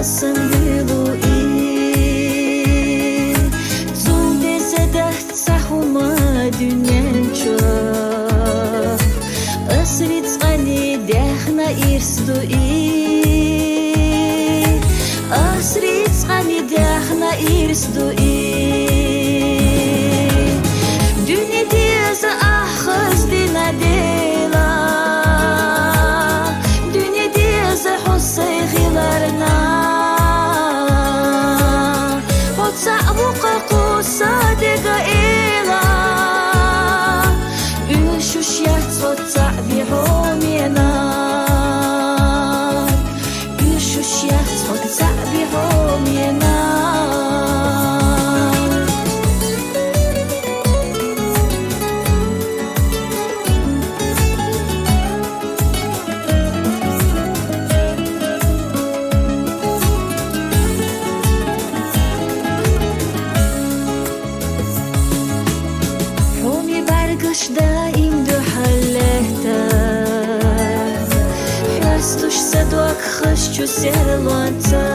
Alsın dilu in Zum dezedet sahuma dünyanca Asrit qani dehna irsdu in Asrit qani dehna irsdu in Dünya diyazı ahız dinadela Dünya diyazı hussay ghilarna صعبوق صادق إلا يشوش يحصد صعبي حومينا يشوش يحصد صعبي حومينا دايم دو حلهتا حستوش صدوك خشچو سيرلونتا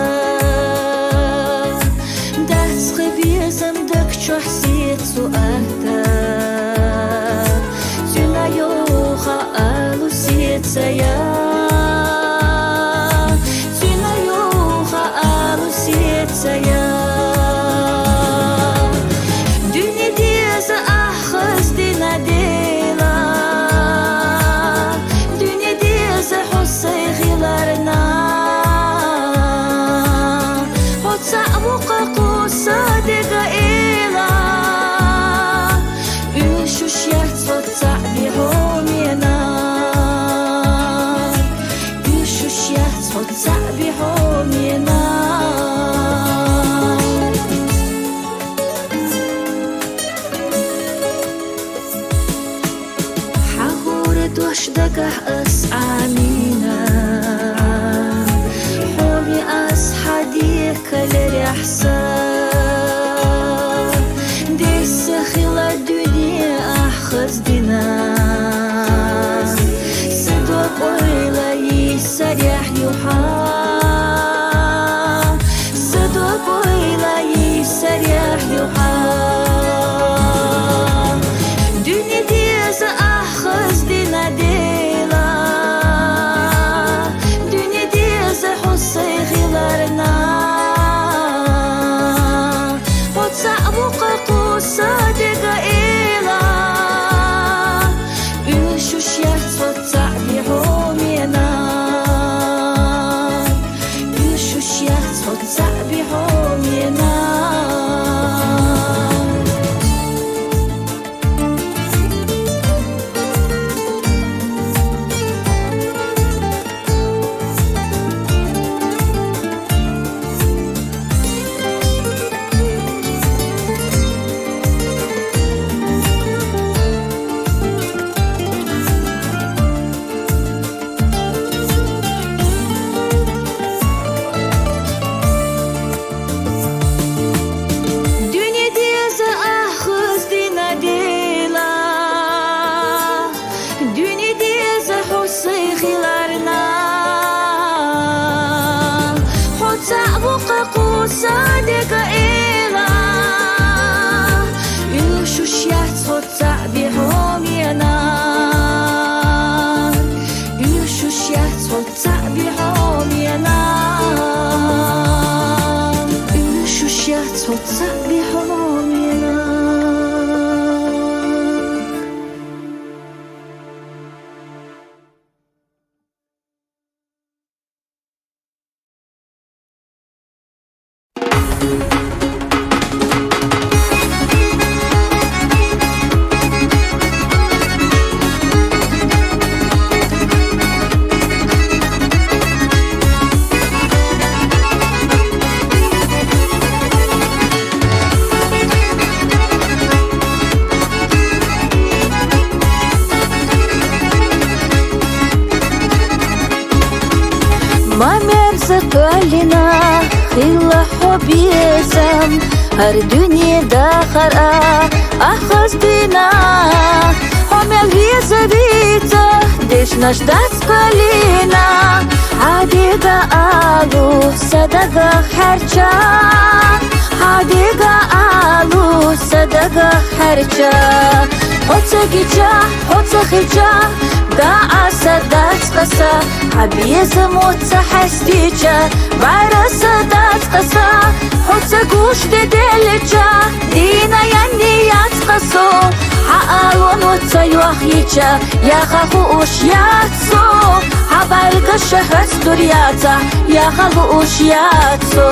دات خبيزم دك چو حسيت سؤالتا تنا يوخا آلو سيتسايا تنا يوخا آلو سيتسايا Dünya diyazı ahız dinadela Dünya diyazı hussay ghilarna Hot sa'buqa qusadiqa ila Yushush yahtsot sa'bi homina Yushush yahtsot sa'bi homina دقح أسعامينا حومي أصحاديك لرحسان ديس خلا الدنيا أحخز دينا صدوق ويلا يسرح يوحى صدوق ويلا يسرح يوحى دنيا ديز أحخز دينا ديلا دنيا ديز حصي غيلارنا هوت صعبوق قصادق إلا يشوش يحصد صعبي حومينا يشوش يحصد صعبي حومينا صادق إلا يشوش يحصد صعبي حومينا يشوش يحصد صعبي حومينا يشوش يحصد صعبي حومينا بالنا خير حب يسم هر dünyada خرقة أخذ بنا عمل يزبيته ديش نجدت قلينا عديقة آلو صدقة حرشا عديقة آلو صدقة حرشا حوتة جيجا حوتة خيجا دا عسدات قصا عبيز متحستيجا بعرسة دات قصا حوتة قوش دلجا دينا ينيات قصو حقاون وتيوخيجا يا خخوش ياتسو عبالك الشهر ستورياتا يا خخوش ياتسو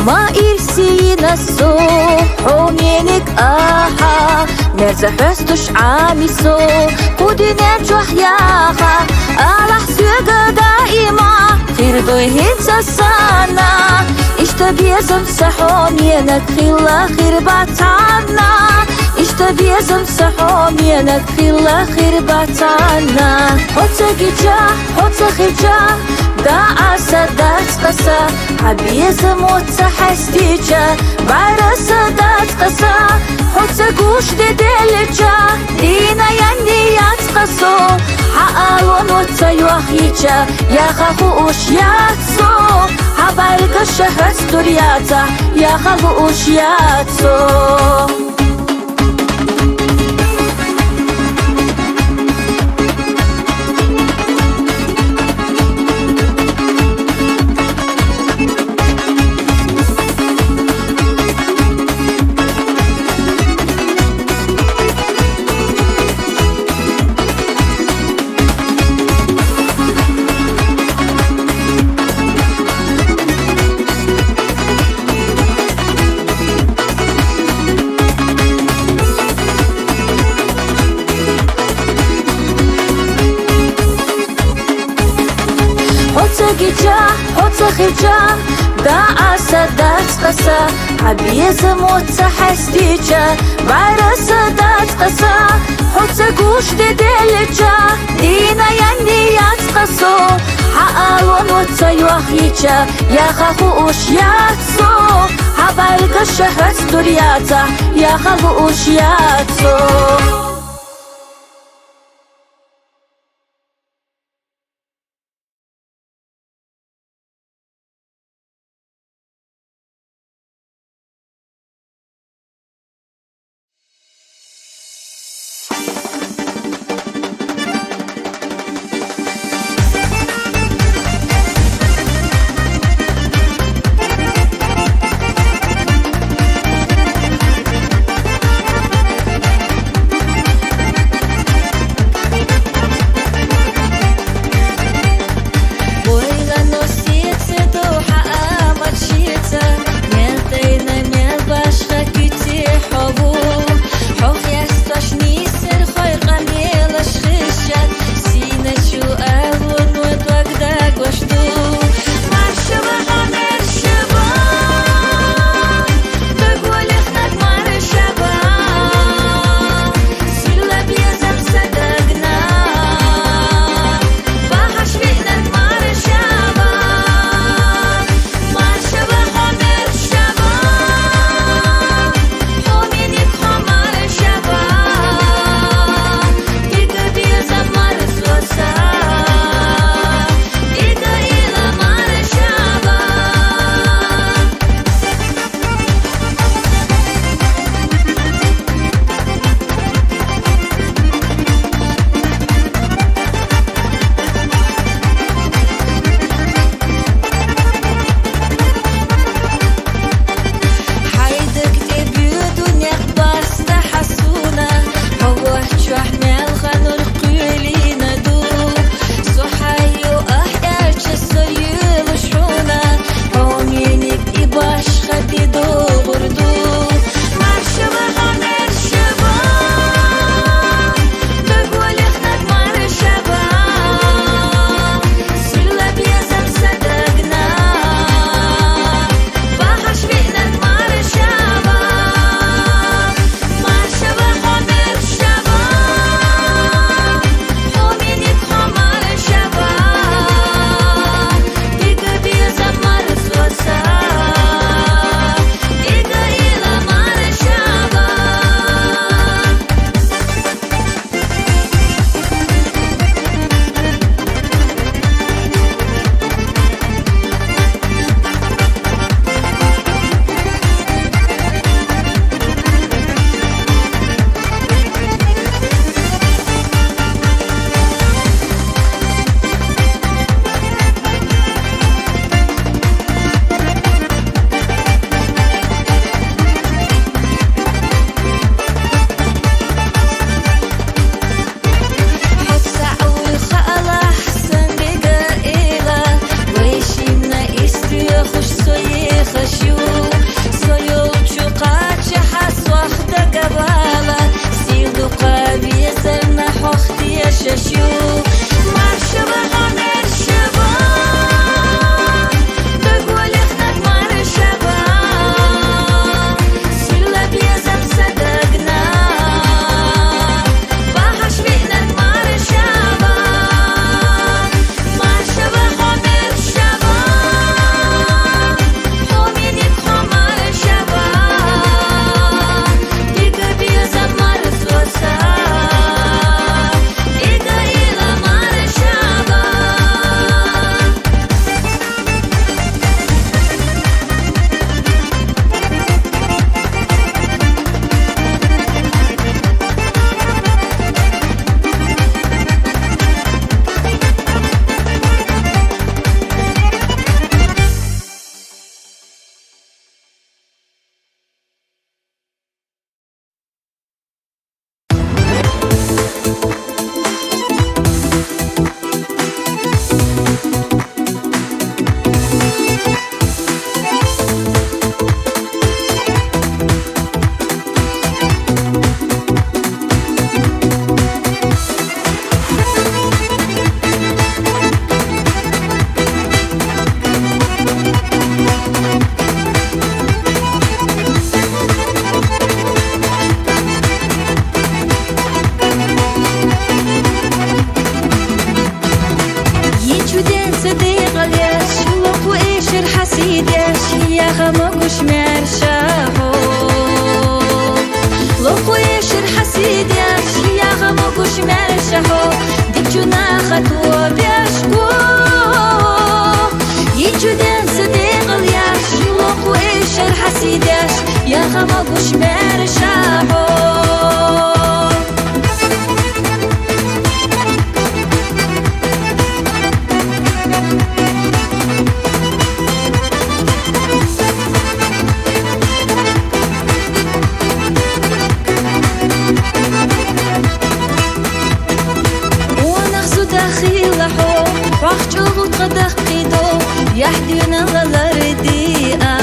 ما إرسي نسو حومينك آها مرزا حستش عامسو قودي نرجوح ياها ألح سيقا دائما خير دوهين سسانا اشتبيزم سحومينك خيلا خير باتانا اشتبيزم سحومينك خيلا خير باتانا حوتا جيجا حوتا خيجا دا عسدات قصا عبيز متحستيجا بعرسة دات قصا حوتة قوش دلجا دينا ينيات قصو حقاون وتيوخيجا يا خخوش ياتسو عبالك الشهر ستورياتا يا خخوش ياتسو جيجا حوتة خيجا دا عسدات قصا عبيز متحستيجا بعرسة دات قصا حوتة قوش دلجا دينا ينيات قصو حقاون وتيوخيجا يا خخوش ياتسو عبالك الشهر ستورياتا يا خخوش ياتسو شو مرشبة مرشبة تقول اخنك مرشبة سلا بيزم صدقنا بحش بينك مرشبة مرشبة مرشبة حوميني بخو مرشبة إيقا بيزم مرزوسا إيقا إيلا مرشبة يجودين صديق الياش لوق وإيش الحسيد ياش يا غمقوش مرشاهو لوق وإيش الحسيد ياش يا غمقوش مرشاهو ديك جنا خطوة بيشكو يجودين صديق الياش لوق وإيش الحسيد ياش يا غمقوش مرشاهو وخجوغ تدقيدو يحدينا للرديئة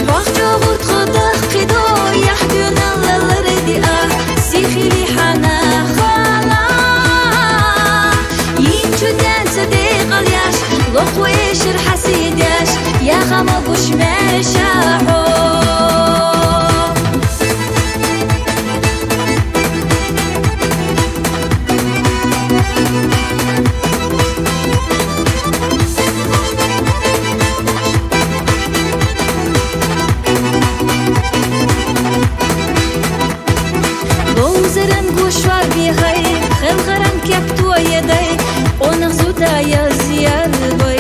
وخجوغ تدقيدو يحدينا للرديئة سيخي لي حنا خالا ينجو دان صديق الياش لوق ويش الحسيد ياش يا غمقوش مرشاحو خلغران كبتو يدي ونغزودا يا زياربي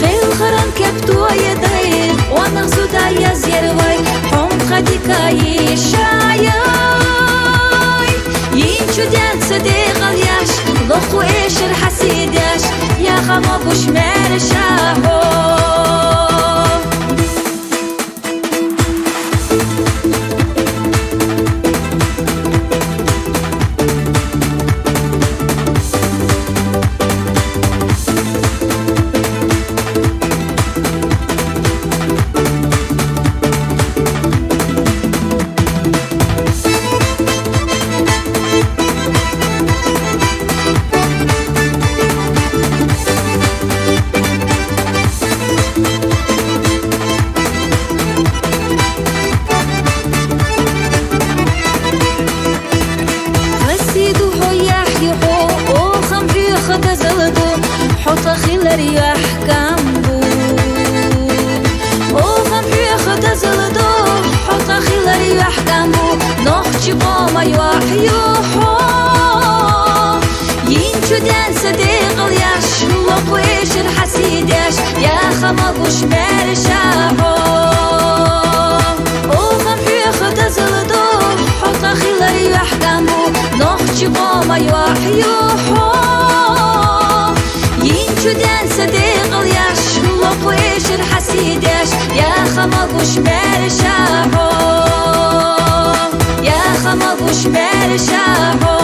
خلغران كبتو يدي ونغزودا يا زياربي حم خديكا يشاي ينشو دان صديق الياش لوخو إيش الحسيد ياش يا غمقوش مرشاهو رياح كامبو وغم ياخد زلدو حط خيل رياح كامبو نخشي قوما يوحيوحو ينجو دان صديق الياش لوق ويش الحسيد ياش يا خمقوش مرشاهو وغم ياخد زلدو حط خيل رياح كامبو نخشي قوما يوحيوحو دان صديق الياش لوق ويش الحسيد ياش يا خمقوش مرشاهو يا خمقوش مرشاهو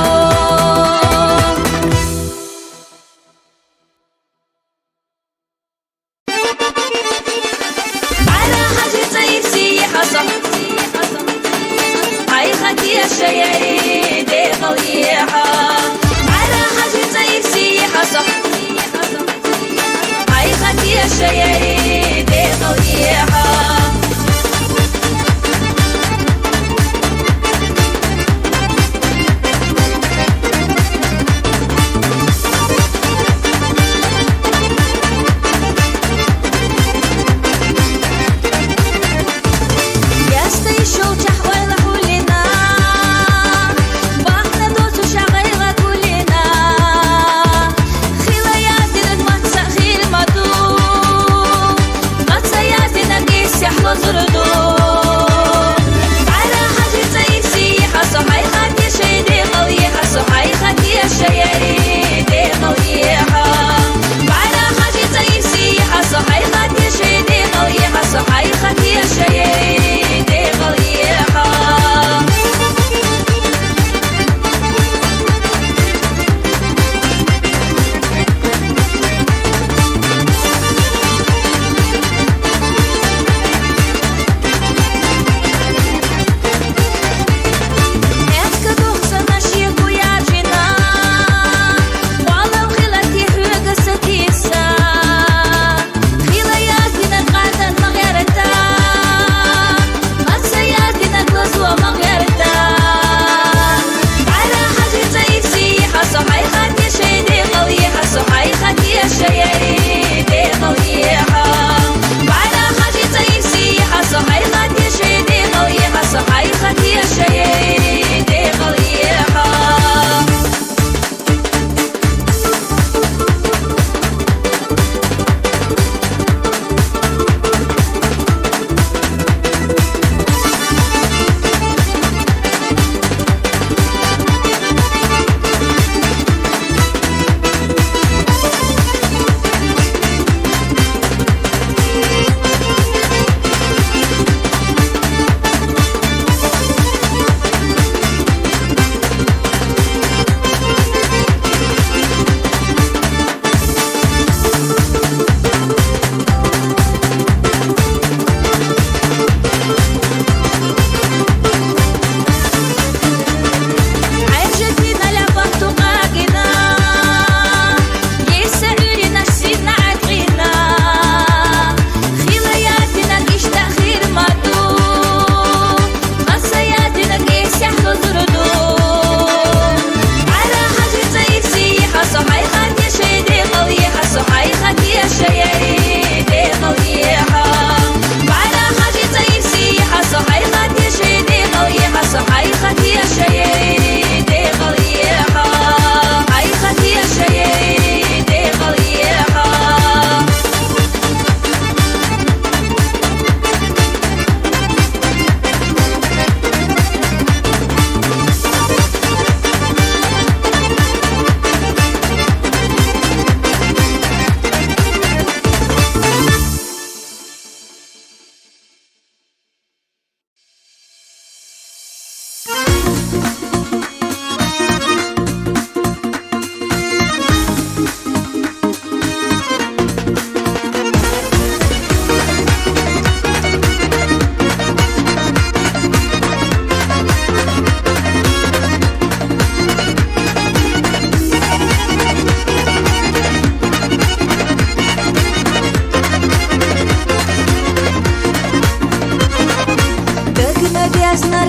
على حاجة تيسي حصل هاي خدي الشياري ديغل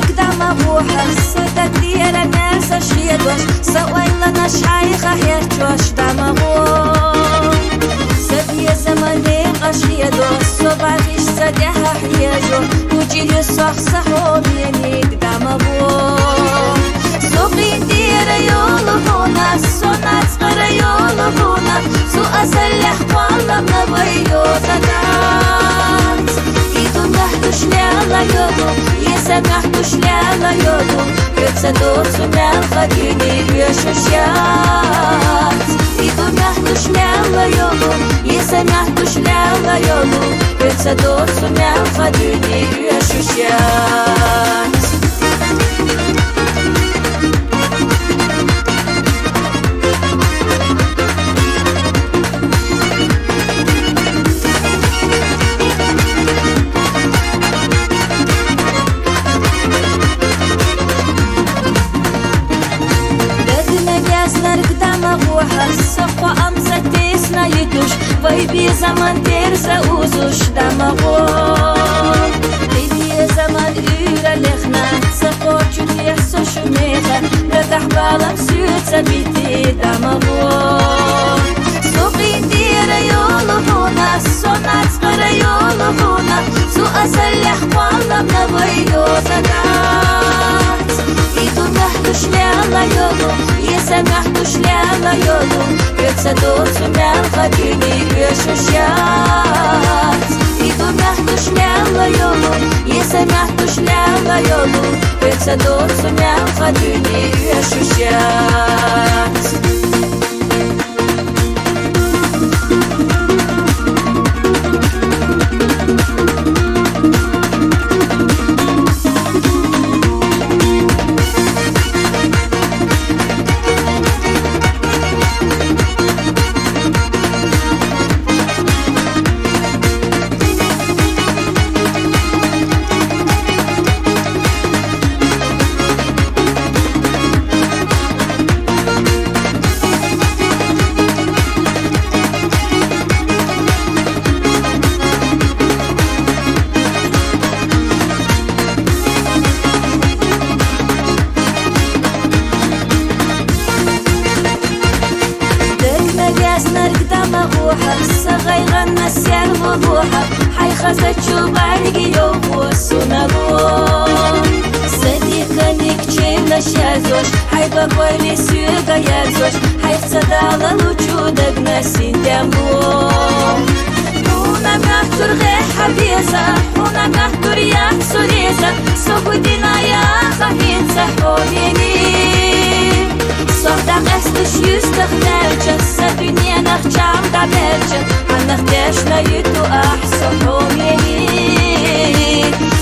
قدام أبوها صدق ديال الناس شيدوش سوي لنا شايخة يرجوش دام أبوه سبي زماني قشيدوش صباغيش سديها حياجو وجيه صح وبيني قدام أبوه سوقي دير يولهونا صنع صغر يولهونا سو أسلح والله نبيو زنات إيدو نحدوش لا يودو يسمحتوش لا يودو يتصدور سمع خديني يشوشيات إيدو نحدوش لا يودو يسمحتوش لا يودو يتصدور سمع خديني يشوشيات Сохо амса тесна ютуш Вайби zaman tersa uzush damago Bibi zaman ura lechna Saqo chutih so shumecha Gatah balam sütsa biti damago Suqi dira yolu huna Sonat zqara yolu huna Su asalih wallam nabayo zagat Idu nahdush liala yolu Yesamaḥtush liala yolu يتصدور سمع خديني يشوشيات إيدو نحدوش لا يولو يسمحتوش لا يولو يتصدور سمع خديني يشوشيات صغير النسيان وضوحة حي خزت شوبانك يوم والسنبو صديقة نكتشيل شازوش حي بقولي سيوغا يازوش حي خصدالة الوجودك ناسين دمو هنا مهتور غير حبيزة هنا مهتور يا سوريزة سوبودينا يا خفين سحوليني صدق استش يستخدمج الدنيا نخجام دبرج هنختش ليتو أحسن حومي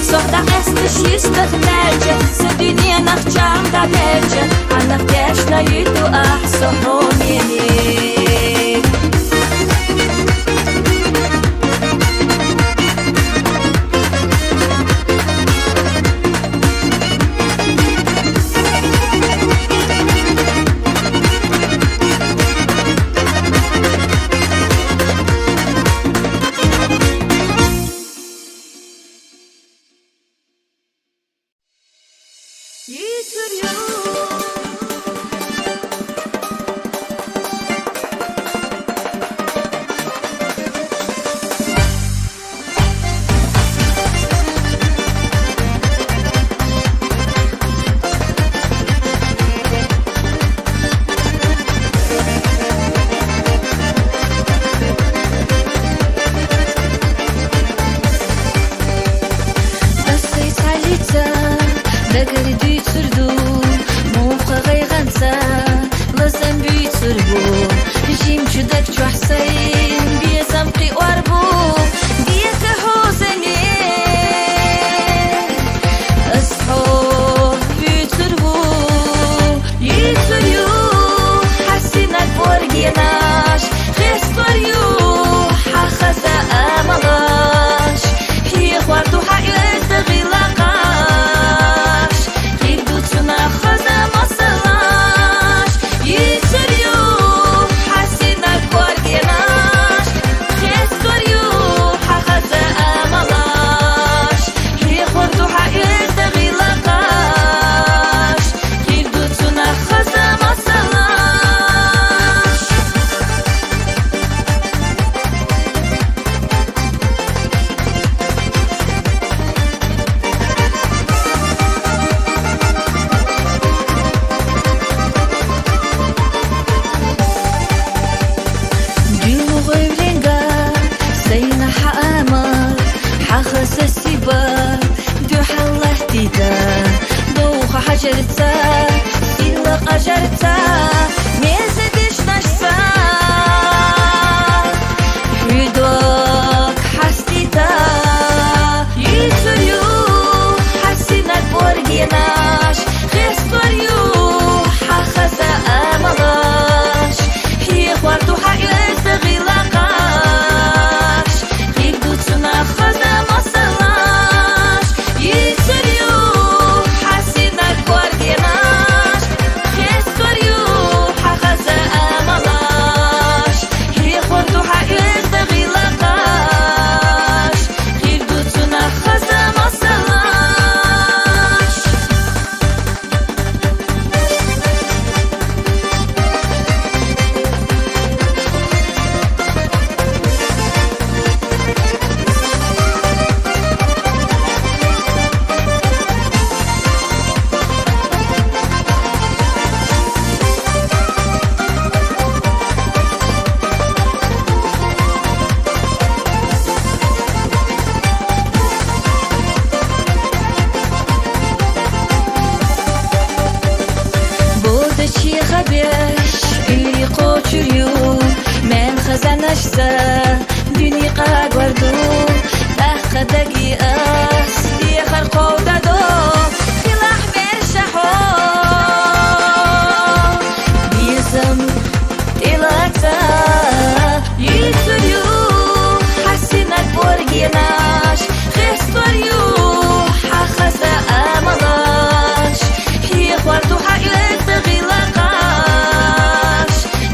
صدق استش يستخدمج الدنيا نخجام دبرج هنختش ليتو أحسن حومي حخص السباب دو حلهتي دا دوخ حجرتا سيلق أجرتا ميزدش نشسا حدوك حستيتا يتريو حسينك بورجيناش خسطريو حخص أملاش هي خوارتو حقيقة تغيلقاش غير دوتنا خزا مصلاش يتريو حسينك بورجيناش خسطريو حخص أملاش هي خوارتو حقيقة تغيلقاش غير دوتنا خزا مصلاش بودشي خبيش اللي قوتشريو من خزانشتا دني قاقوردو أخدقي أس يخر قوددو خلاح مرشحو بيزم تلاتا يتريو حسينك بورجيناش خسطريو حخزا أملاش هي خوارتو حقيقة تغيلقاش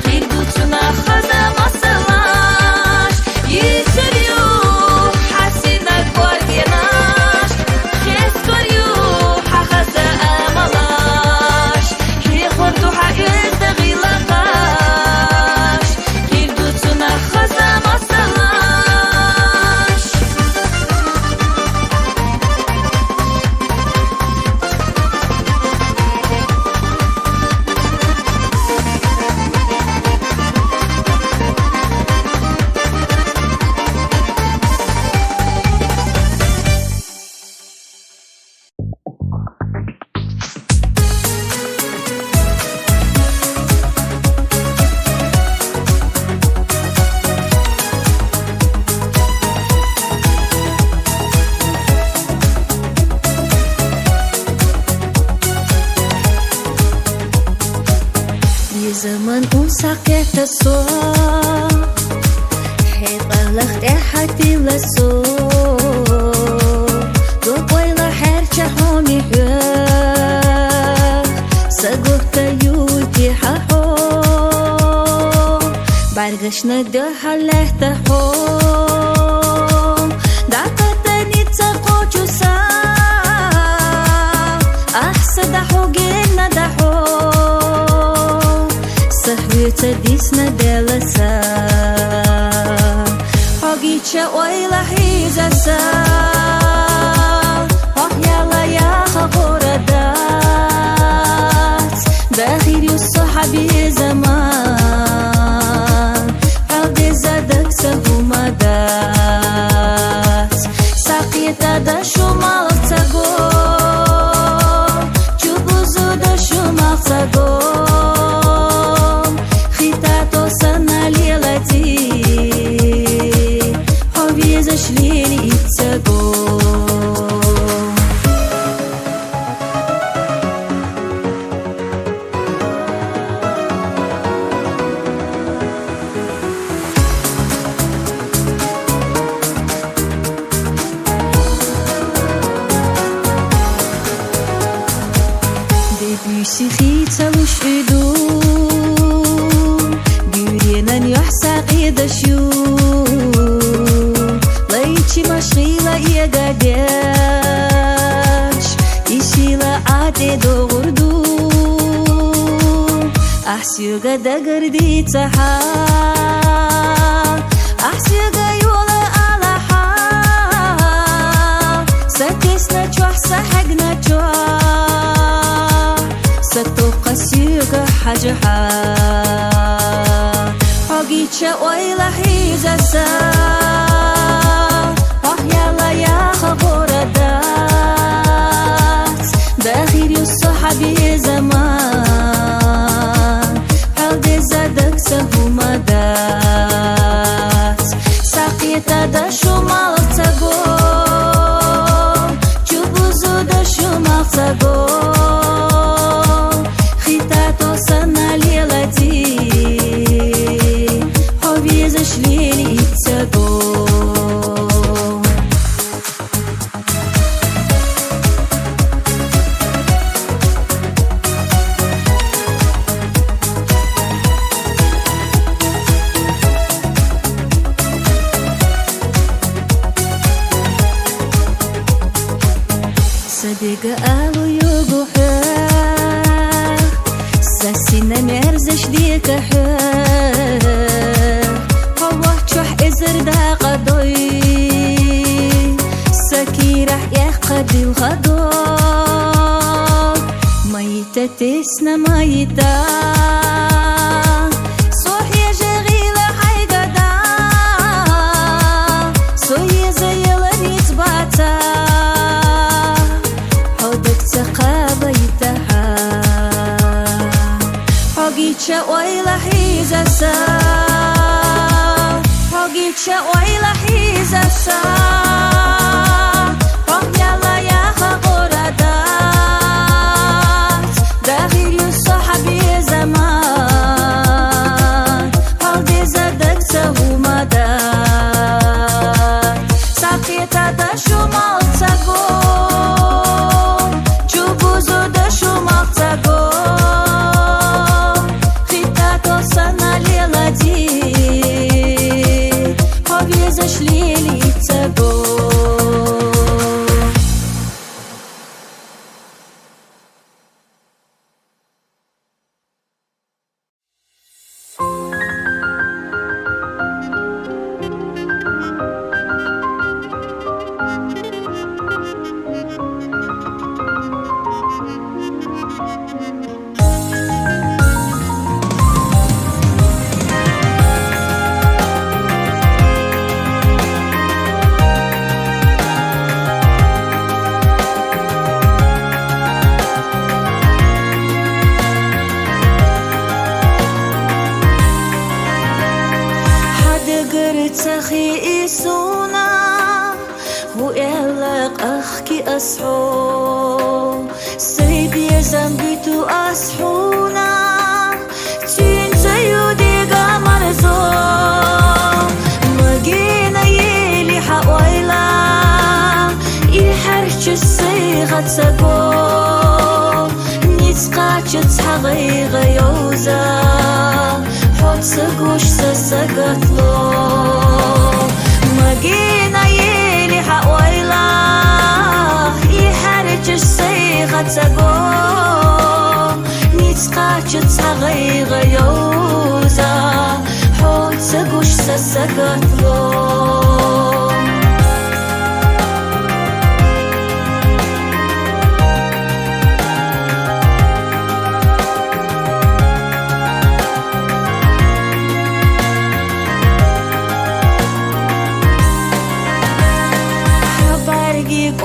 غير دوتنا خزا مصلاش يتريو حسينك بورجيناش خسطريو حخزا أملاش هي خوارتو حقيقة تغيلقاش غير دوتنا خزا مصلاش زمن وساقيت الصوت حيط الخت حتي للصوت دوب ويلا حرشة حومي حياك سقوت يوتي ححو برقشنا دوحة لهتا حوم دعتني تساقوشو سا أحسد حوقنا دحو سهوية ديسنا دلسا حقيتشا ويلا حيزسا يلا يا خبردات بخير الصحابي زمان حقي زادك سهو مدات ساقيتا دشو مالتاقو جبوزو دشو مالتاقو Зашли ицаго Debussy خيتا وش عدو قرينا يحسق يدشو ليتشي مشغيلة يقاديش يشيلة عادي دوغردو أحسيوغا دقردي تحا أحسيوغا يولا على حا سكسنا جوح سحقنا جوح ستوقع سيوغا حجحا حقيتشا ويلا حيزة سا يلا يا Safeta da shumaqtago Chubuzu da shumaqtago Khitato sana leladi Hovizash lili itsago Sadiga alu yugu ha Sasina merzesh dika ha Hawa chuh izr da qadoy Sakirah yaqadil khado Mayita tisna mayita Sohya jagila haygada Sohya zayala nizbata Hogicha oila hizasa Hogicha oila hizasa Hogyala ya khagoradat Dahil yu sahabi zaman Halde zadak sahumadat Safeta da shumaqtago Chubuzu da shumaqtago Зашли лица го تخي إسونا هو إلق أخكي أسحو سيدي زنبتو أسحونا تين زيودي قمرزو مجينا يلي حويلا يحرش الصيغة تسقو نتقاتش تحغي غيوزا حط سقوش سسقتلو مجينا يلي حويلا يحرج الصيغة تسقو نتقاتش تحغي غيوزا حط سقوش سسقتلو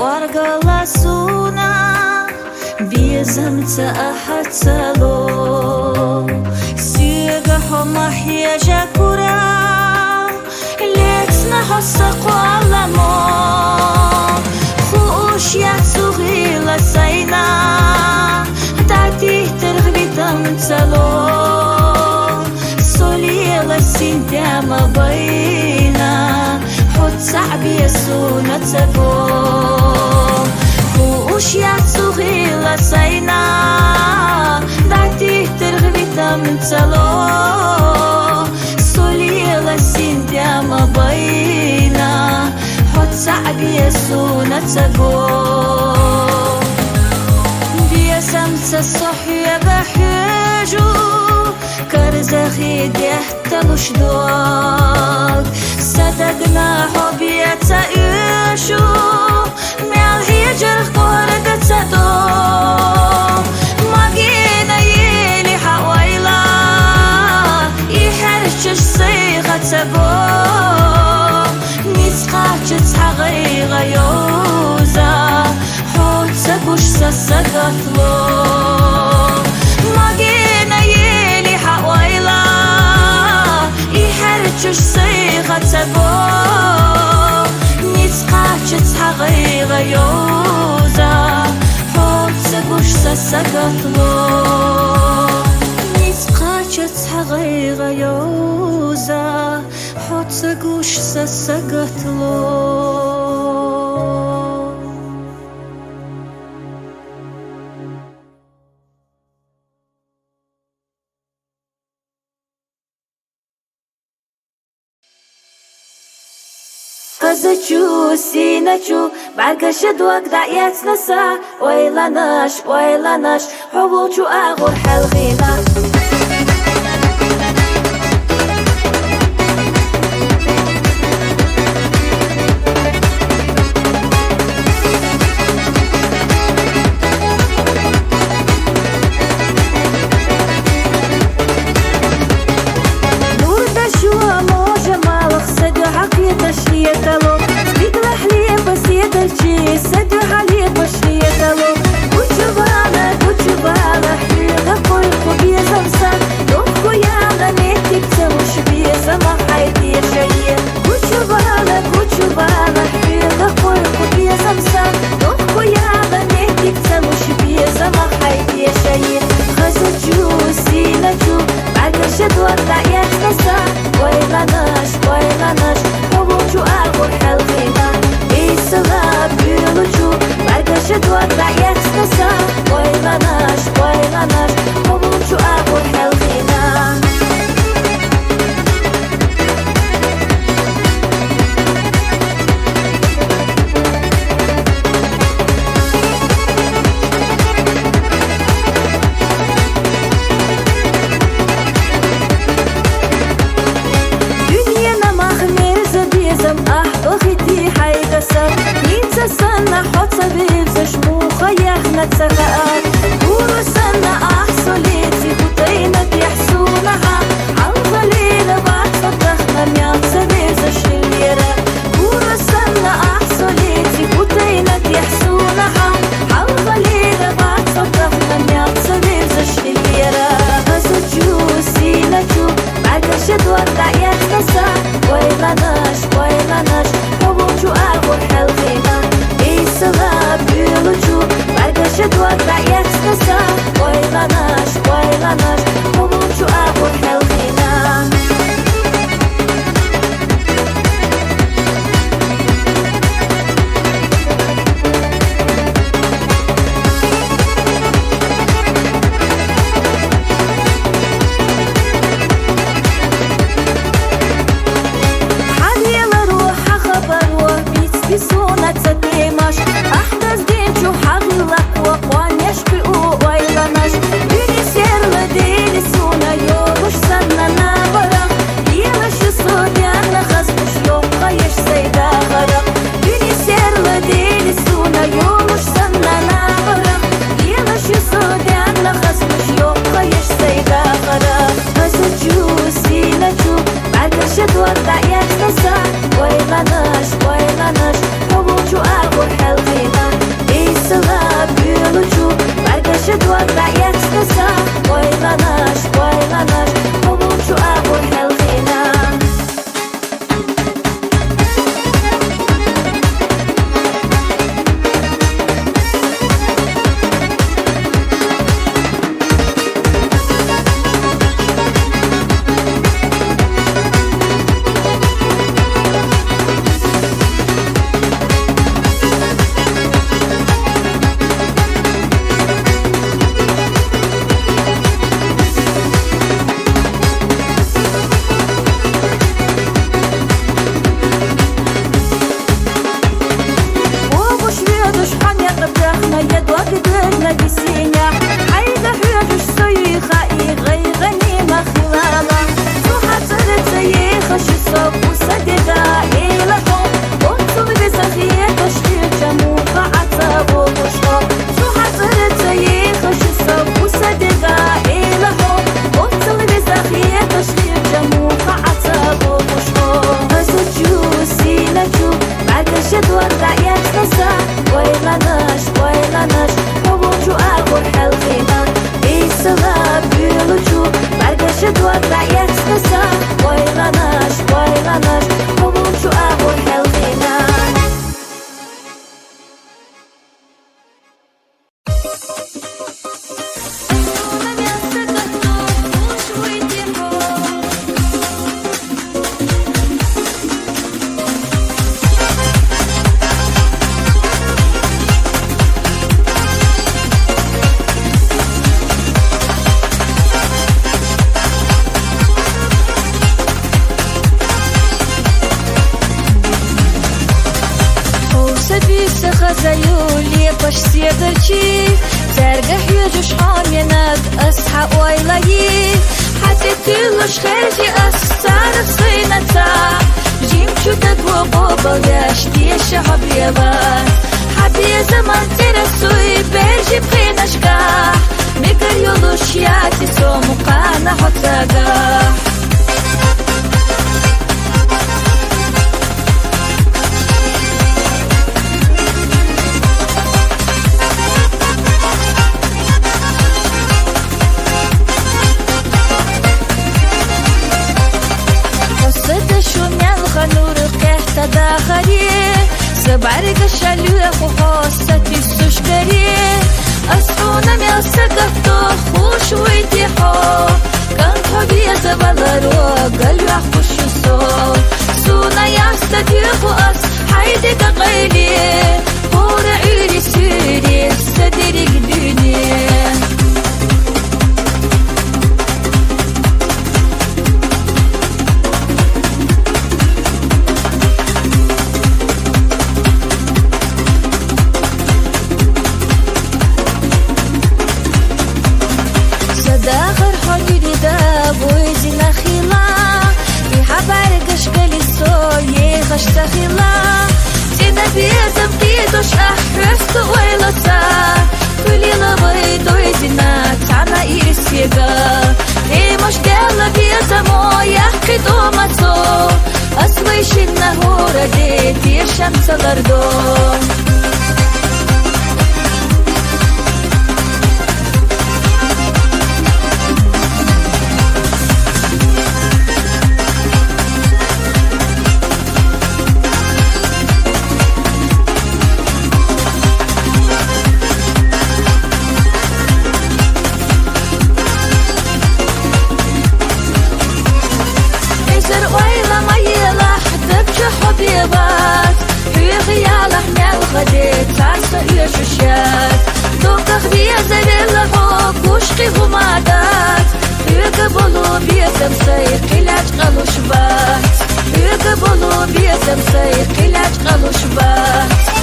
Wargalasuna Bizamta ahatsalo Siga homahya jakura Letsna hossa qalamo Khush yatsugila sayna Tatih tergbitam tsalo Solila sintama bayna Hot sa'bi yasuna tsabo وش يعصغيلا سينا دعتيه ترغبيتا من تلو سوليلا سينديا ما بينا حط سعبي يسونا تقو بيا سمسة صحية بحيجو كرزخي ديحتا بشدوك صدقنا حبيا تأيشو جرح قوردة صدوم ماجينا يلي حويلا يحرش الصيغة تبوم نسقاتش تحغي غيوزا حوت سبوش سسقتلو ماجينا يلي حويلا يحرش الصيغة تبوم غيوزا حوت سقوش سسقطلو نسقاچت حغي غيوزا حوت سقوش سسقطلو Казачу, синачу, баргаша дуак даят наса ойланаш, حبوچو اغور حلغينا ойланаш, حبوچو اغور حلغينا إيسغا بيولوچو баргаша дуак даят наса ойланаш, حبوچو اغور حلغينا سنة حط بيبزش مخيخنا تسقاء قولوا سنة أحصليتي بطينك يحسونها عالظليلة بعد صدخنا مياق بيبزش الليرة قولوا سنة أحصليتي بطينك يحسونها عالظليلة بعد صدخنا مياق بيبزش الليرة غزجو سينجو баргаша дуак даят наса ойланаш, حبوچو اغور حلغينا إيسغا بيولوچو баргаша дуак даят наса ойланаш, حبوچو اغور حلغينا بسونا تسديماش أحدث دينشو حغلق وقوان يشبئو ويلاناش بيني سير لديني سونا يولوش سنة نابرق يلش صوديان نخزبش يوقع يش سيدا غرق بيني سير لديني سونا يولوش سنة نابرق يلش صوديان نخزبش يوقع يش سيدا غرق غزجو سينجو баргаша дуак даят наса ойланаш, حبوچو اغور حلغينا إيسغا بيولوچو баргаша дуак даят наса ойланаш, حبوچو اغور حلغينا سخزيولي قش سيدرشي ترجح يجوش حامينك أصحى ويلاي حسيتلوش خارجي أستعرف صينتا جيم شدد وقوبة يشتي الشعب يبان حبي زمان ترسوي برجي بخينشكا ميكر يولوش ياتي سومقانا حتاقا بعرق الشلوخ وحوستي السشكري أصحونا ميصدق تخوش ويتيحو كان حبي زبالرو قلبي أخوش الصوت سونا يستديخ أص حيدي تغيلي هور عيري سيري صدري قدوني داخل حنيري دابويزي نخيلا يحبارك اشكالي صوي خش تخيلا تينا بيزم قيدوش احرست ويلتا كلي لبيدويزي ناتعنا إيرسيقا اي مش دالا بيزمو يحكي دوماتو أسويش النهورة ديتي الشمس الأردو حبيبات حيغي على حمال غديت عسى يشوشات دوقخ بيا زبيل حب وشقي غمادات يقبلوا بيزم سيق العج غلو شبات يقبلوا بيزم سيق العج غلو شبات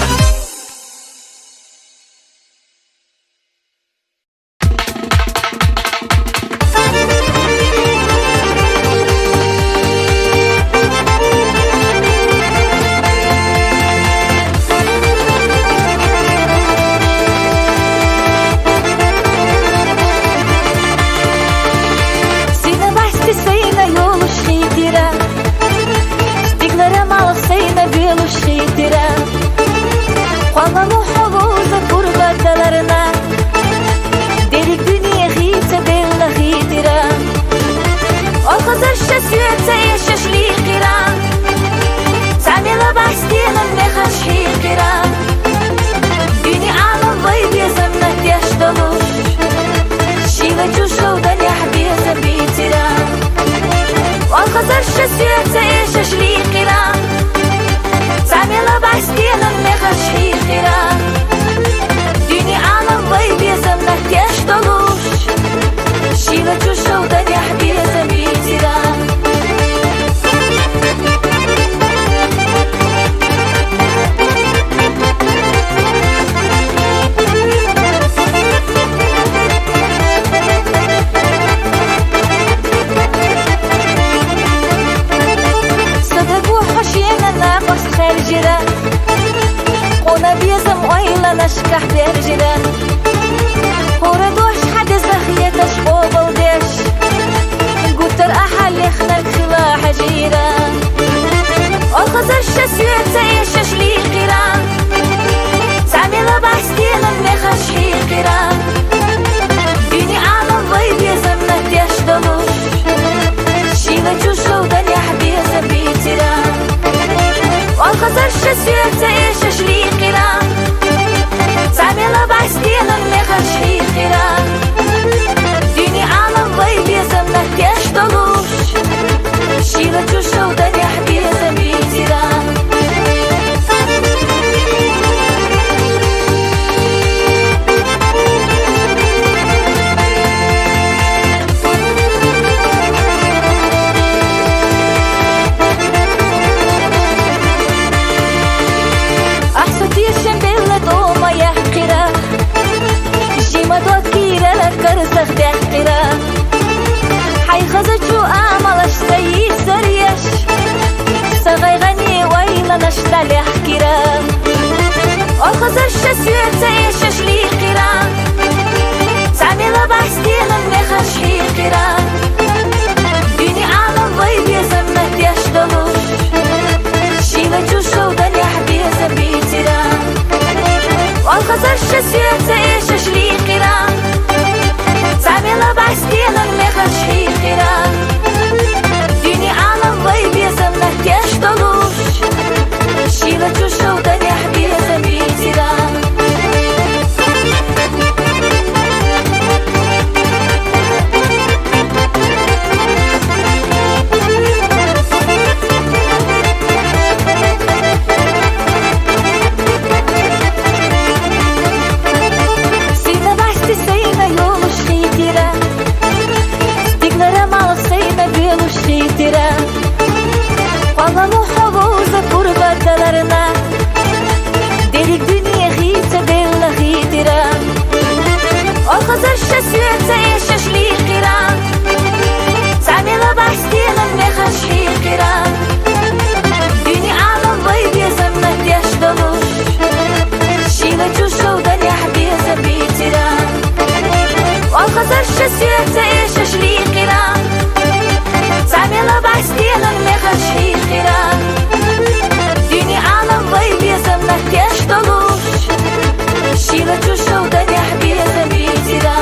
света и шашликера. Самила бастина мне хашикера. Дюни алам вой безам на тяждалуш. Шила чушел да не беза битера. Он хазарша света и шашликера. Самила бастина мне хашикера. Дюни алам вой безам на тяждалуш. Шила чушел да не беза битера. Allah'ım havuza kurbatlarına Delik dünya hita della hitira O kadar şasiyete şaşlikira Samila bastina me khashikira Dünya alam vay bezam nahtiyaş daluş Şila çuşovdan yahbiza bitira O kadar şasiyete şaşlikira Samila bastina me khashikira Dünya alam vay bezam nahtiyaş daluş Şila çuşovdan yahbiza bitira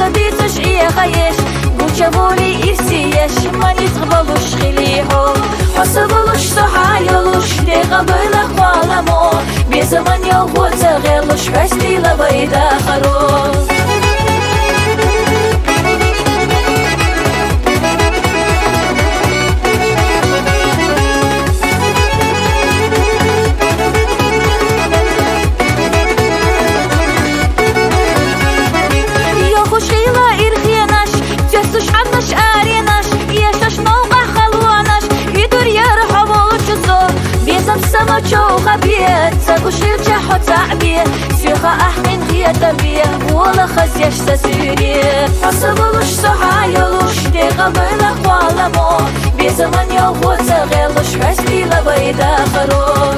Забитуш и хаеш Гучаволи и всееш Манит гвалуш хилихо Хосавалуш сахайалуш Дега была хваламо Безаман ялгоца гелуш Хастила байда харо Чоуха бьет, сагушил чахо цабье Сюха ахмин гьета бье, вола хазяш сасюре Асавалуш сахайалуш, дега была хваламо Безаман ялгоца гелуш, хастила байда харо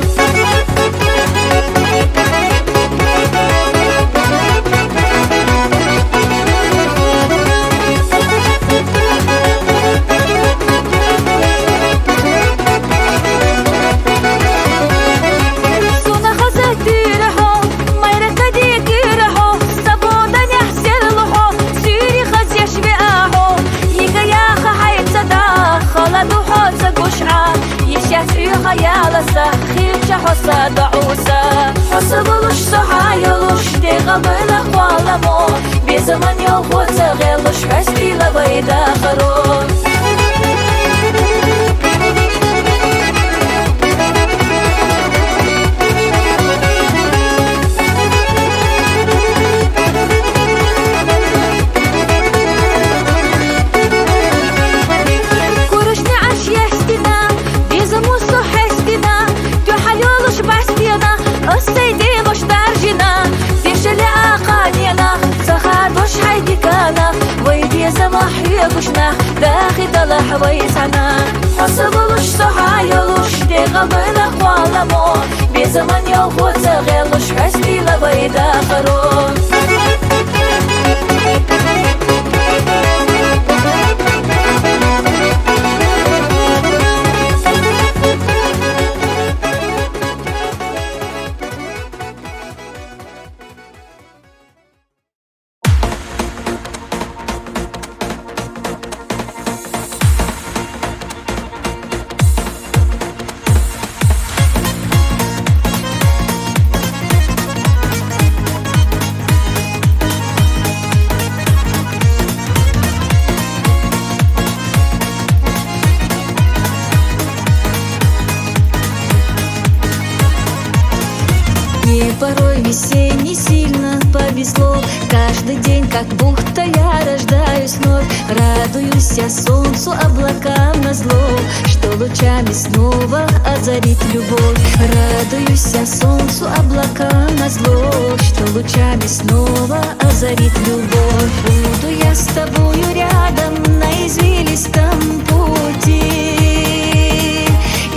خيال سخيل شحصة دعوسة حسبلوش سحايلوش تغبل أخوالمو بزمن يوخوت غلوش حسبي لبيدا خروس Гушна дахи далах вайсана Хасабалуш сахайалуш Тегабыла хваламо Безаман ялгоца гелуш Хастила байда харос порой весенний сильно повезло. Каждый день как будто я рождаюсь вновь. Радуюсь я солнцу, облакам назло, что лучами снова озарит любовь. Радуюсь я солнцу, облакам назло, что лучами снова озарит любовь. Буду я с тобою рядом на извилистом пути,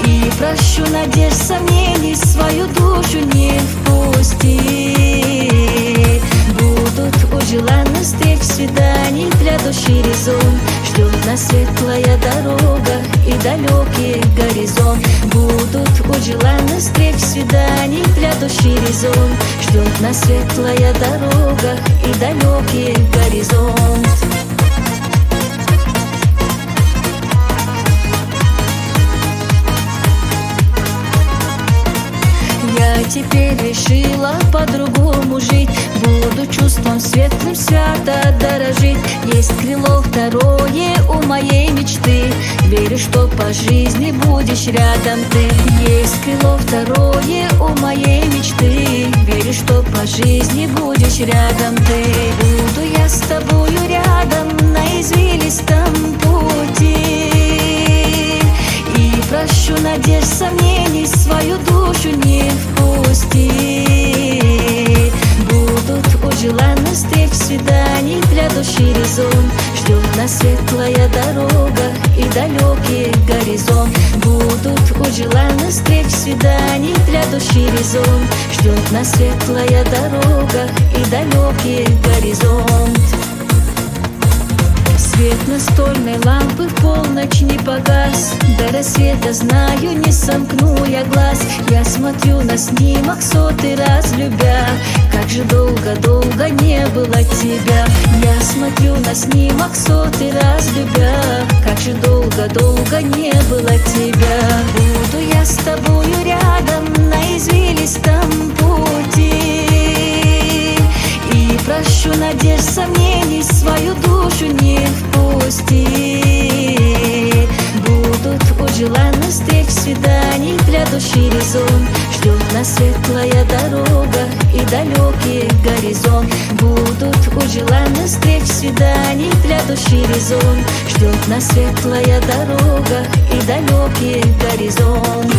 и прощу надежд, сомнений, свою душу не впусти. Будут у желанных встреч, свиданий для души резон. Ждет нас светлая дорога и далекий горизонт. Будут у желанных встреч, свиданий для души резон. Ждет нас светлая дорога и далекий горизонт. Я теперь решила по-другому жить. Буду чувством светлым свято дорожить. Есть крыло второе у моей мечты. Верю, что по жизни будешь рядом ты. Есть крыло второе у моей мечты. Верю, что по жизни будешь рядом ты. Буду я с тобою рядом на извилистом пути, и прощу надежд, сомнений, свою душу не впусти. Будут у желанных встреч, свиданий для души резон. Ждет нас светлая дорога и далекий горизонт. Будут у желанных встреч, свиданий для души резон. Ждет нас светлая дорога и далекий горизонт. Свет настольной лампы в полночь не погас. До рассвета знаю, не сомкну я глаз. Я смотрю на снимок сотый раз любя. Как же долго-долго не было тебя. Я смотрю на снимок сотый раз любя. Как же долго-долго не было тебя. Буду я с тобою рядом на извилистом пути, и прощу надежд, сомнений, свою душу не впусти. Будут у желанных встреч, свиданий для души резон. Ждет нас светлая дорога и далекий горизонт. Будут у желанных встреч, свиданий для души резон. Ждет нас светлая дорога и далекий горизонт.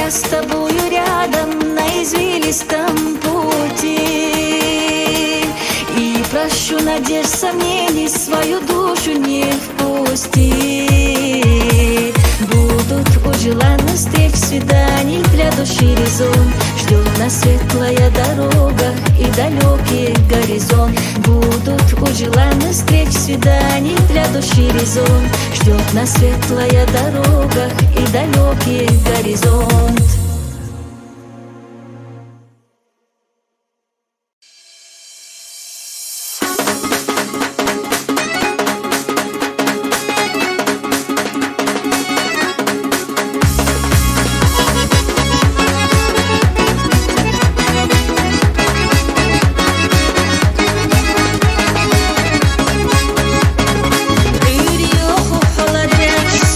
С тобою рядом на извилистом пути, и прощу надежд, сомнений, свою душу не впусти. Будут у желанных встреч, свиданий для души резон. Ждет нас светлая дорога и далекий горизонт. Будут у желанных встреч, свиданий для души резон. Ждет нас светлая дорога и далекий горизонт.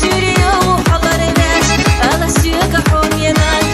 Sürüyor, halar eder, ala sürüyor, kahon yener.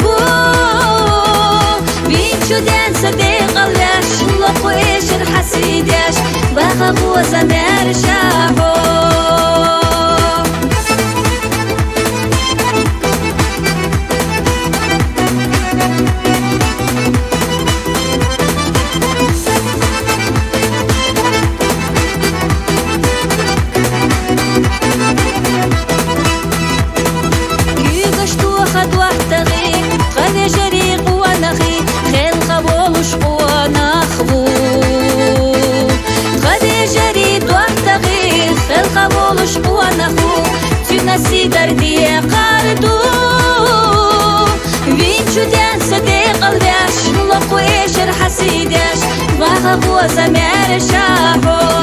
bu Vinçuden صديق اللاش لقويش الحسيداش باخا غوزة مرشاحو دردي قاردو وينشودان صديق الباش لقويش الحسيداش باغا غوزة مرشاحو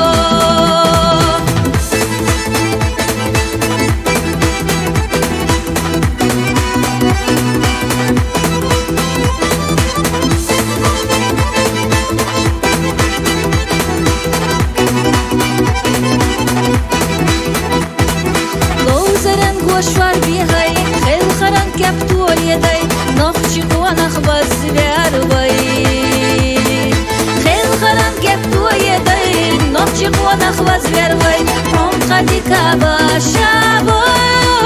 شوار بيهاي خيل خران كابتور يداي نخشي قوانخ بزبار باي خيل خران كابتور يداي نخشي قوانخ بزبار باي هم قدي كابا شاباي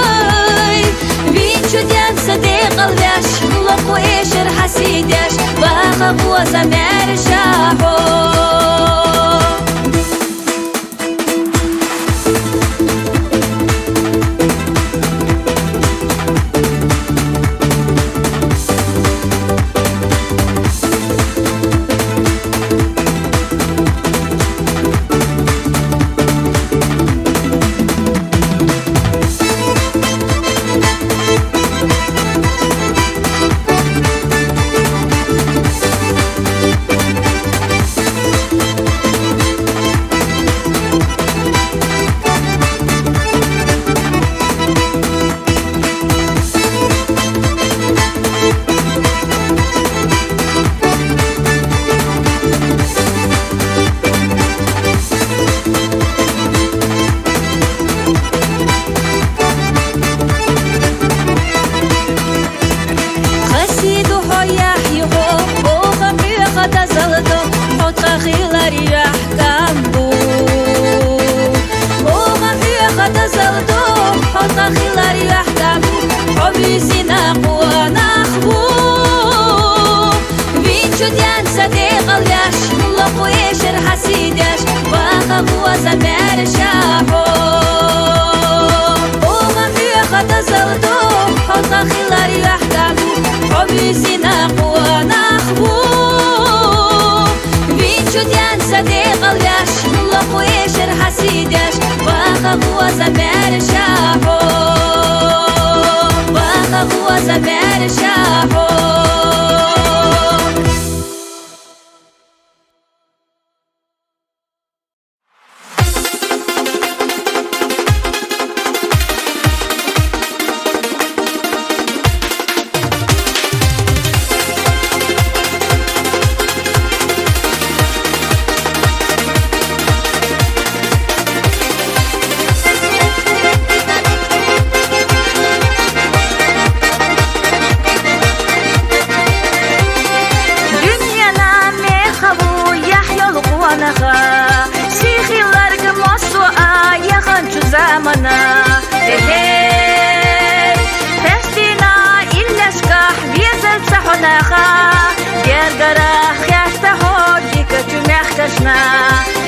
بينشو ديان صديق الباش لقو ايشر حسيداش باخا بوزا مرشاحو غوزة مرشاحو باخا غوزة مرشاحو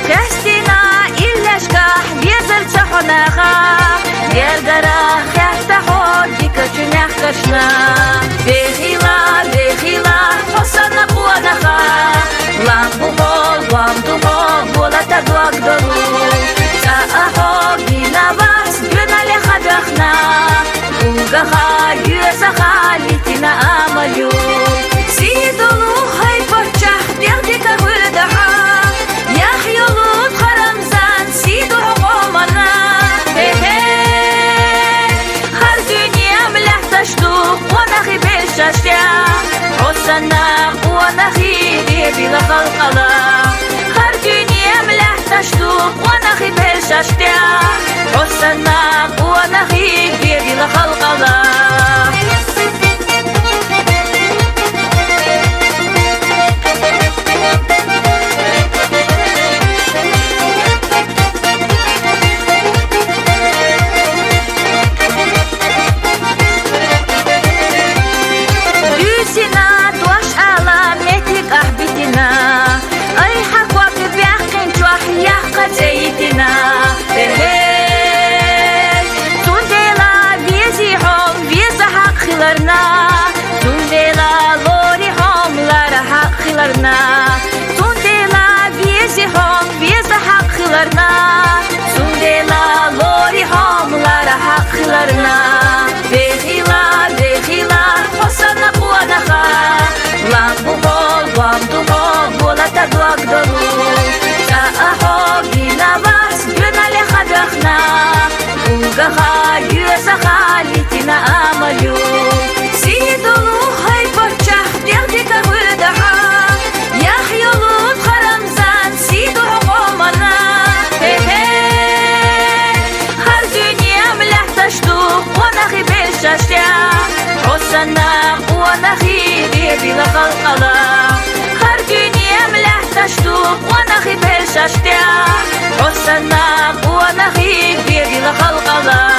Кристина Иллешка безел цахонаха Гергара хяхта ходи качунях кашна Бехила, бехила, хосана буанаха Ламбухо, болата дуагдору Саахо, гинавас, гюнале хабяхна Угаха, юесаха, литина амалю Сидулу хайпачах, дердика гульдаха بالخلقلة خرجيني أملح تشتوق ونخي بهالشاشتيا حسنا ونخي بالخلقلة haklarına, Sundela lori homlara haklarına. Vehila, vehila, osana buanaha, Lambuho, lamduho, volata duagdolu, Saaho, ginavas, gönale hadahna, Ugaha, yüzaha, litina amalu, Sidolu, haypoçah, derdika hırdaha, Yahyolut haramzan, siduhu olmana, Har dünyam lahtaştu, Onahi belşaşya, Osana, onahi bebila halkala, Har dünyam lahtaştu, Onahi belşaşya, Osana, onahi bebila halkala.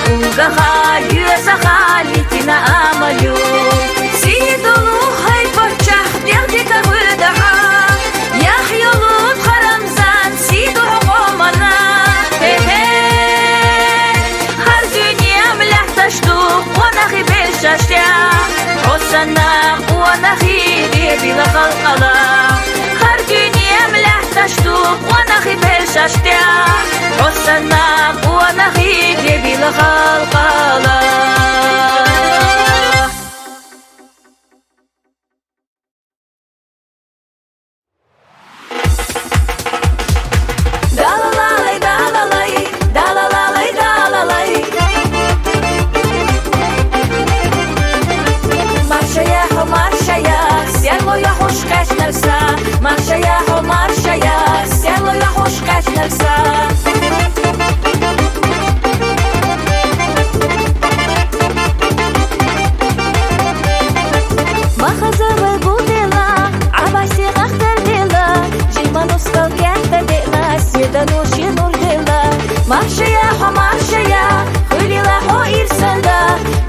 Ugaha, yüzaha, litina amalu, Sidolu, haypoçah, derdika hırdaha, Yahyolut haramzan, siduhu olmana, Har dünyam lahtaştu, Onahi belşaşya, Osana, onahi bebila halkala, Har dünyam lahtaştu, Onahi belşaşya, Osana, onahi bebila halkala. Dalalay, dalalay, dalalay, dalalay. Marşaya, ho marşaya, Servoya hoş kaçnarsa, Marşaya, ho marşaya, Servoya hoş kaçnarsa. Mahazavay budela, Abasi gahtar dela, Jimanuskal gata dela, Sedanushi nur dela. Marşaya, ho marşaya, Hülila ho irsanda,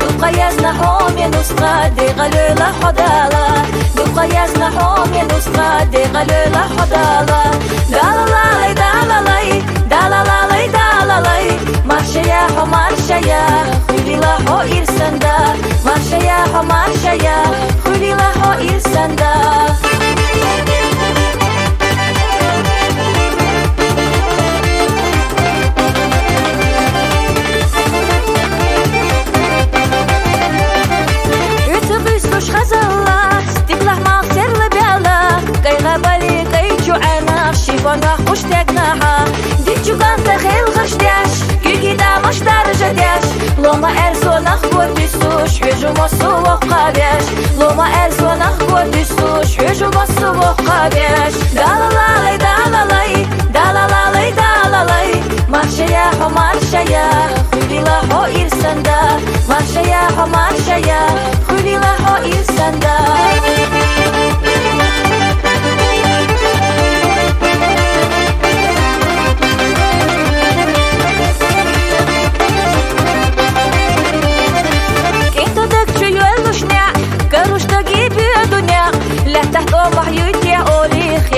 Dubqa yazna ho menuska, Degalöla hodala, Dubqa yazna ho menuska, Degalöla hodala. Dalalay, dalalay, dalalay, dalalay. Marşaya, ho marşaya, Hülila ho irsanda, Marşaya, ho marşaya, Hülila ho irsanda. Шифона хуштегнаха, дичуганта хел хаштяш, Гюгида маштар жадяш, Лома эрзонах бодису, Швежу мосу вокавяш, Лома эрзонах бодису, Швежу мосу вокавяш. Далалай, далалай, далалай, далалай. Маршая, хо маршая, Хулила хо ирсанда, Маршая, хо маршая, Хулила хо ирсанда.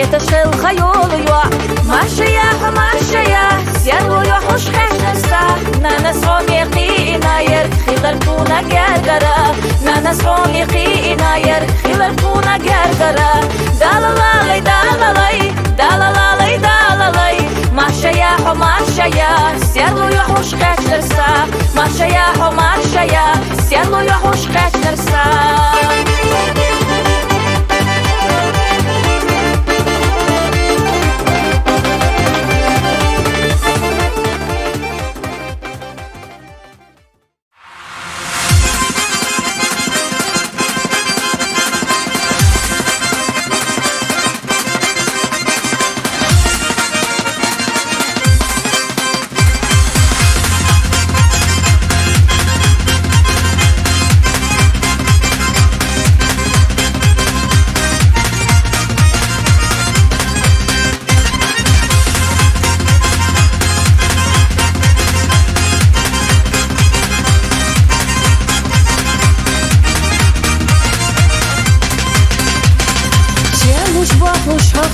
يتشل خيول يوا ماشيا ماشيا سيرو يحوش خشنسا نانس عميقي ناير خلال كونا جرجرا نانس عميقي ناير خلال كونا جرجرا دالالي دالالي دالالي دالالي ماشيا ماشيا سيرو يحوش خشنسا ماشيا ماشيا سيرو يحوش خشنسا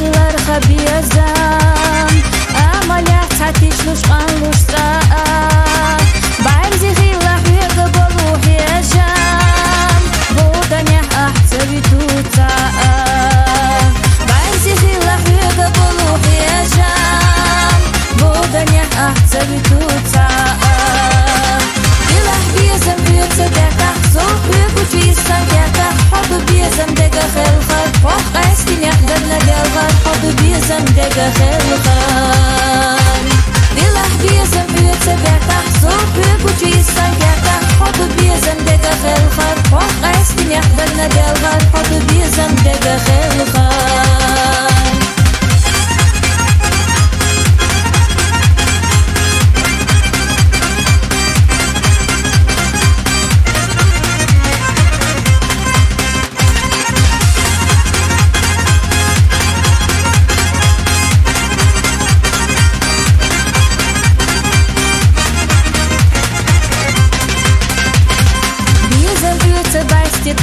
Лагларха биязам Амалях цатиш лушқан лушсаа Барзи хилах вега болу хежам Боданях ахцави туцаа Барзи хилах вега болу хежам Боданях ахцави туцаа Дилах биязам веца дека Зох вегу чистан дека Ходу биязам дека хелхат Пох қайскинях дерна делхат Ходу биязам дека хелхат Дилах биязам веца дека Зох вегу чистан дека Ходу биязам дека хелхат Пох қайскинях дерна делхат Ходу биязам дека хелхат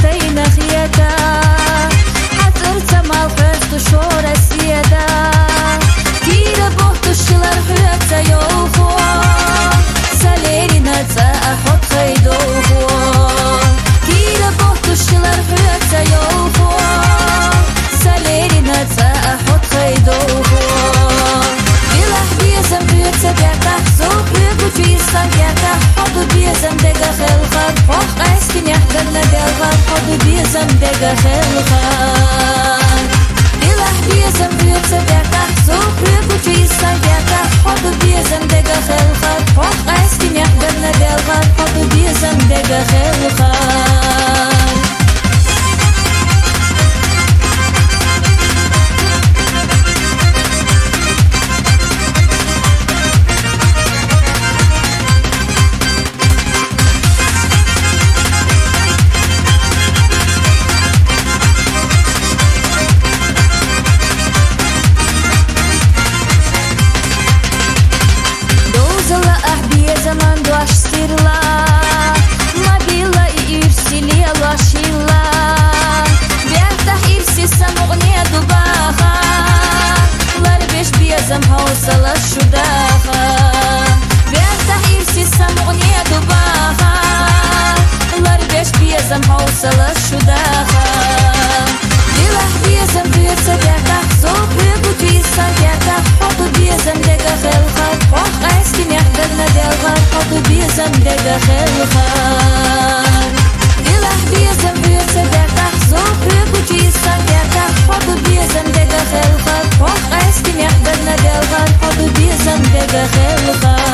Тайна хьета Хатырца малхысту шора седа Кира бохтушилар хьета йохо Салерinaца ахот хайдохо Кира бохтушилар хьета йохо Салерinaца ахот хайдохо Дилах биязам хьета дека Зох вегу чистан дека Ходу биязам дека хелхат Пох қайскинях дерна делхат Ходу биязам дека хелхат Дилах биязам веца дека Зох вегу чистан дека Ходу биязам дека хелхат Пох қайскинях дерна делхат Ходу биязам дека хелхат Zaman duaştırla Mabila i irsili alaşilla Vertah irsi samuğne dubaha Lar beş biyazam hausala şudaha Vertah irsi samuğne dubaha Lar beş biyazam hausala şudaha Dilah biyazam biyazam deka Zok vegu tisa deka Hodu biyazam deka helhat Pох қайскинях дерна делхат Ходу биязам дека хелхат Дилах биязам веца дека Зох вегу чистан дека Ходу биязам дека хелхат Пох қайскинях дерна делхат Ходу биязам дека хелхат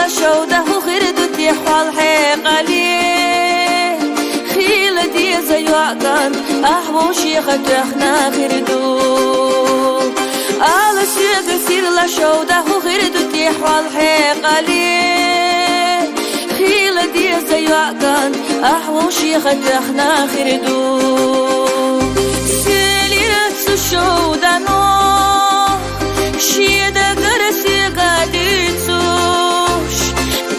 شوده وخرد وتيحوال حيقالي خيل دي زيوعقان أحمو شيخة احنا خردو على سيق سير لا شوده وخرد وتيحوال حيقالي خيل دي زيوعقان أحمو شيخة احنا خردو سيليت شوده نو شيدا قرسي قاديتوش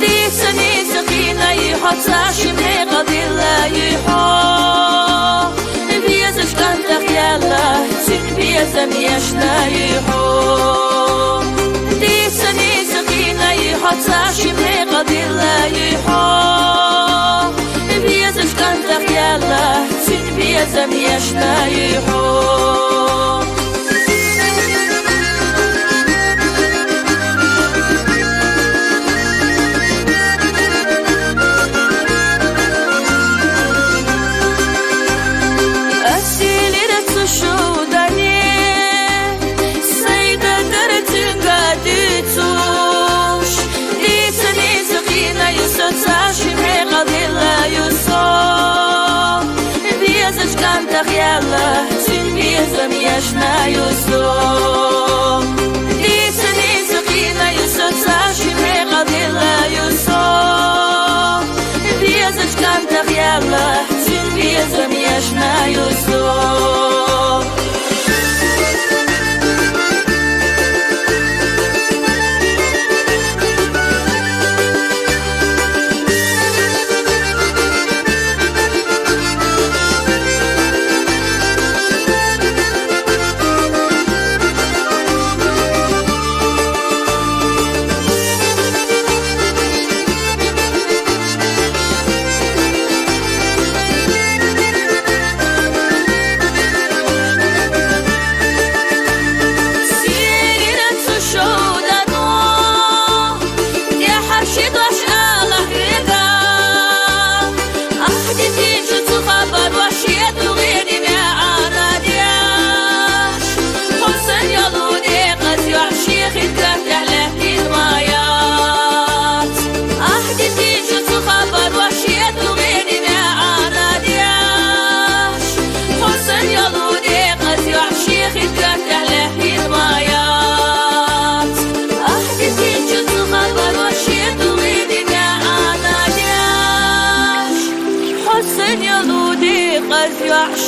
ديساني سقينا يحط ساشي من قضي لا يحو بيزش كانتك يلا سن بيزم يشنا يحو ديساني سقينا يحط ساشي من قضي لا يحو بيزش كانتك يلا سن بيزم يشنا يحو يلا سن بيزم يشنا يوسف ديسني سقينا يوسف ساشي مغضي لا يوسف بيزج كانتك يلا سن بيزم يشنا يوسف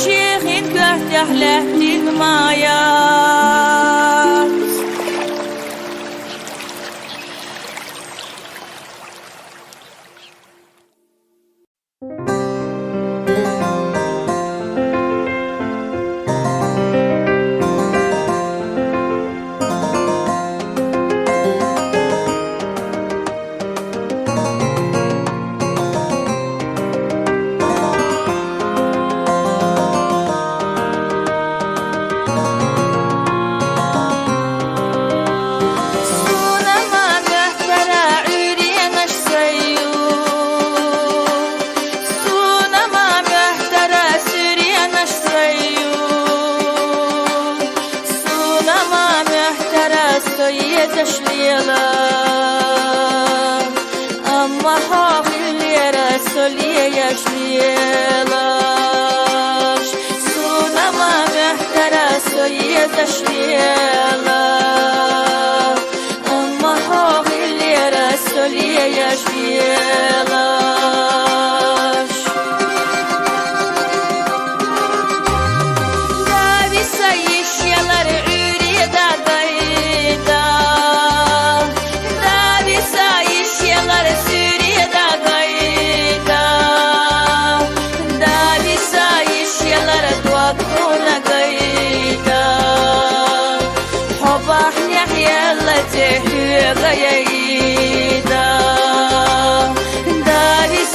شيخ انكرت أحلاه المايات تشليلا أما حاضر يا رسول يا شليلاش سونا ما محترى سوية تشليلا أما حاضر يا رسول يا شليلاش دابي سيش يلار عيري داقايدا غيدا داري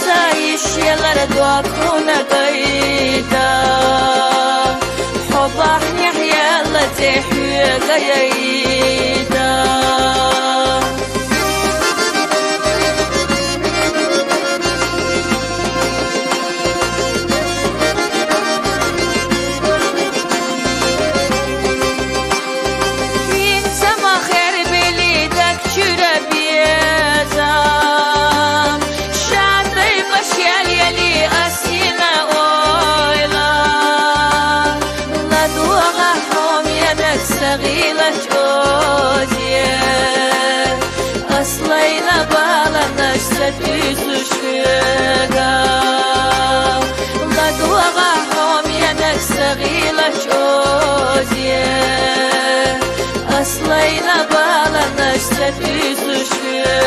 سايش يلا دواكونا غيدا حباح يحيى الله تحوي غيدا شورا بيزا baş oziye Aslayla bağlanış sen üzüşlüğe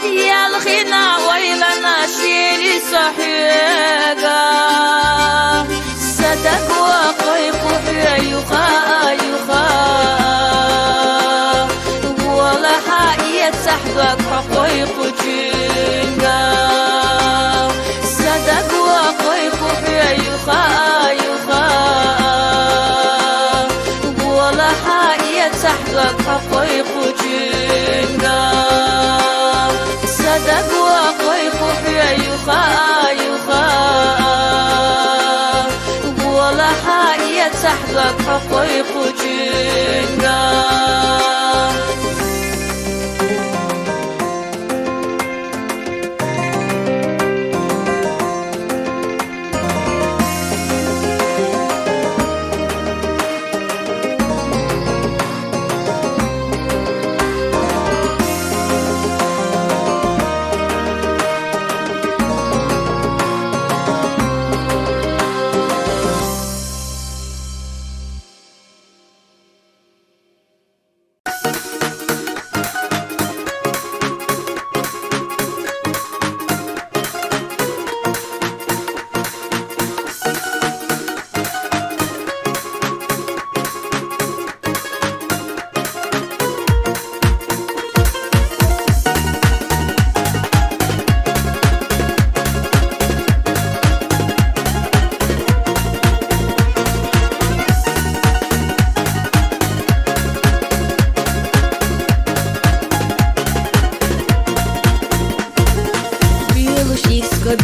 يالخنا ويلنا شيري صحيقا صدق وقيق يخا يخا ولا حقية صحبك حقيق جنگا صدق وقيق يخا يخا ولا حقية صحبك حقيق جنگا صدق وقيق يخا يخا ولا حقية صحبك حقيق جنگا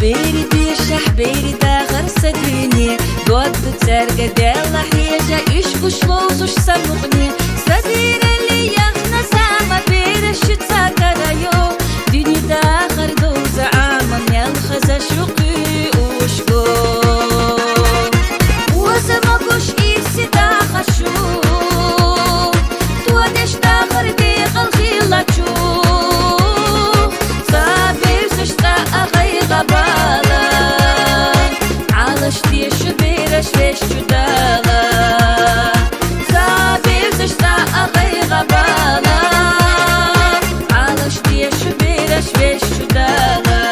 Бери бешах, бери дахар садвини Год церга дела хежа Иш кушлоузуш самугни Садирали яхна сама Берешица карайо Дюни дахар доуза аман Ялхаза шуqi ушко Уазама гуш ирси дахашу Туадеш дахар дехал хилачу Заберзешта غبالة علش ديش بيرش فيش جدالة زابير زشتا أغي غبالة علش ديش بيرش فيش جدالة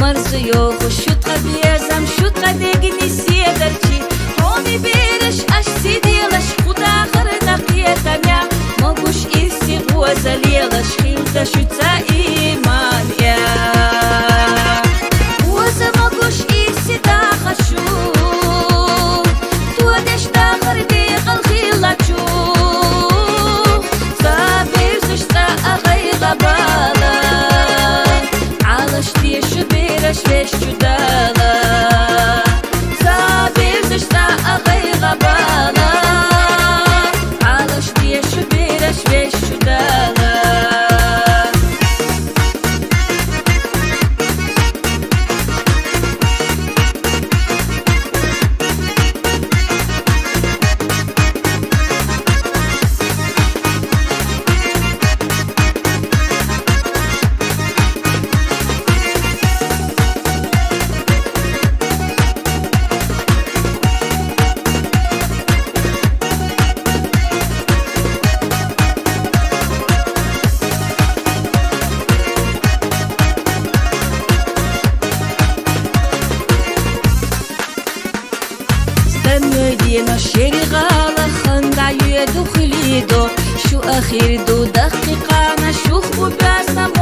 مرزيو خشوت قبيزم شوت قديقني سيدرتي هومي بيرش أشتي ديلش خود آخر نقيتنيا موقوش إرسي غوزة ليلش خيلتا شوتا إيمانيا غوزة موقوش إرسي داخشو تودش داخر ديق الخيلة شو صابر زشتا أغي غبالة علش ديش بيرش فيش جدالة صابر زشتا أغي غبالة علش ديش بيرش فيش جدالة مدينة شرغالة خندع يدو خليدو شو أخير دو دقيقة نشوف любя сам